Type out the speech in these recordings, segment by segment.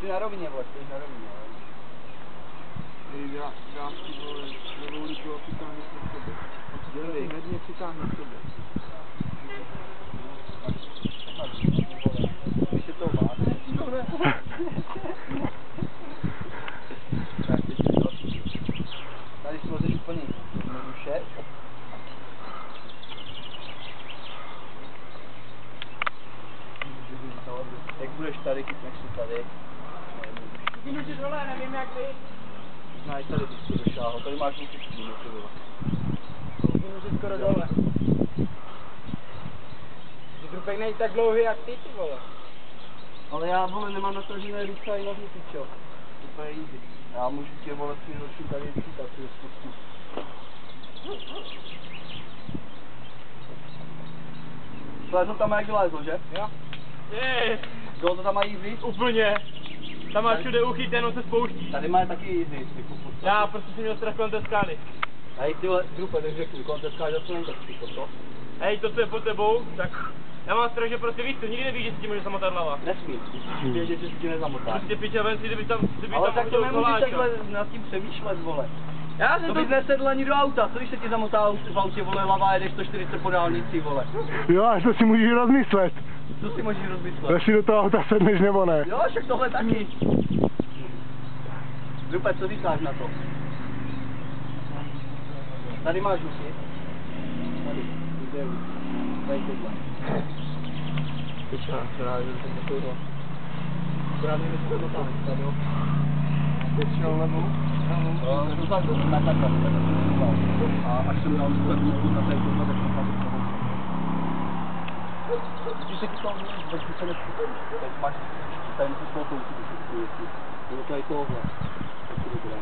Jsi na rovině, vole, jsi na rovině, ale... Dám si, vole, levou ruku a přitáhnu se k tebe. Dělej, hodně přitáhnu k tebe. Když je to vás. No ne. Tak, teď je další. Tady složíš úplně jednoduše. Jak budeš tady, chytneš si tady. Jdu si dole, nevím jak vy. No i tady bys to došáhl, tady máš ruky přímo, ty vole. Jdu si skoro dole. Že trupek nejsi tak dlouhý jak ty vole. Ale já, vole, nemám natažené ruce i nohy, ty čo. Úplně easy. Já můžu tě, vole, přiročit tady chytat, ty spustku. Tohle to tam jak vylezl, že? Jo. Je. Bylo to tam má easy? Úplně. Tam máš všude uchyt, jenom se spouští. Tady má taky easy, jako v podstatě. Já prostě jsem měl strach kolem té skály. Hej, tyhle, drupe, tak řeknu, kolem té skály zase není tak tyko, co? Hej, to, co je pod tebou, tak já mám strach, že prostě víš co, nikdy nevíš, že si ti může zamotat hlava. Nesmí, musíš vědět, že si ti nezamotá. Prostě piče ven si, kdyby tam Ale tak to hodil nemůžeš koláča. takhle nad tím přemýšlet, vole. Já To jsem bys nesedl ani do auta, co když se ti zamotá v autě, vole, hlava a jedeš 140 po dálnici, vole. Jo, až to si můžeš rozmyslet. Co si můžeš rozmyslet? Jestli do toho auta sedneš nebo ne. Jo, však tohle taky. Drupe, co říkáš na to? Tady máš ruky. Tady, kde ruky? Tady tyhle. Piča, právě, že jsem to Správně mi to dotáhne, tady jo. Teď šel levou. No, takhle, a až jsem dal ruku na tady tohle, tak jsem tam to. Když se ti to mění, tak si se nepřijde. Teď máš, tady musíš toho kousit, jestli. Jo, tady tohle. Tak to dobré.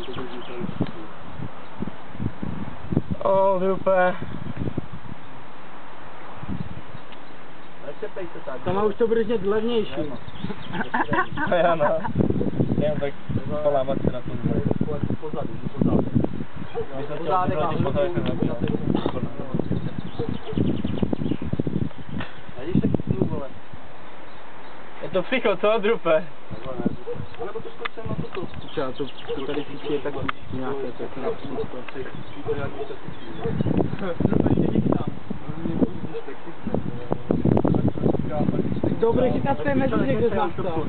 To drží tady. O, drupe. Nečepej se tak. Tam už to bude znět levnější. Já no. Jen tak polámat se na tom. Pozadu. Pozádek a vidíš taky snu, vole. Je to ficho, co, drupe? Nebo to skočím na toto. Piča, to tady si je tak nějaké, tak na přísto. Dobrý, chytat se mezi někdo z nás to. No,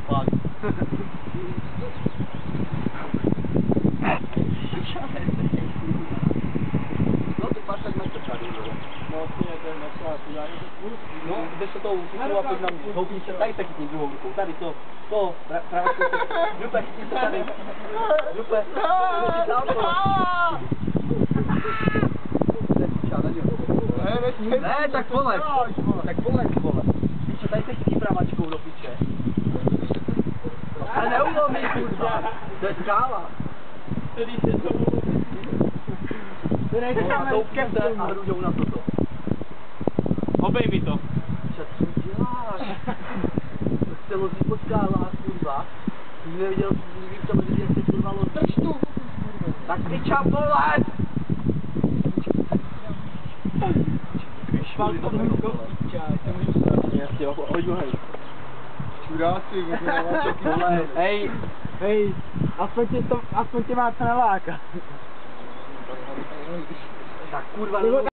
ty máš tak nastrčády, vole. No, to je ten No, jdeš se tou rukou a pojď na mě. Houpni se, tady se chytni druhou rukou. Tady to, právě to. Dupe, chytni se tady. Dupe, ne, tak polez. Tak polez, vole. Píče, tady se chytí pravačkou do piče. Ale neulomí, kurva. To je skála. Tady se to... A toupně se a hrudou na toto. Obej mi to. Co děláš? To chce lozí po skálách, kurva. Ty jsi neviděl, kdyby v tom říct, jak se kurva lozí. Drž tu! Tak ty čapolec! Šval to můžu Jasně, hoď ho hej. Čuráci, vole. Hej, aspoň tě má co nalákat. Tak kurva,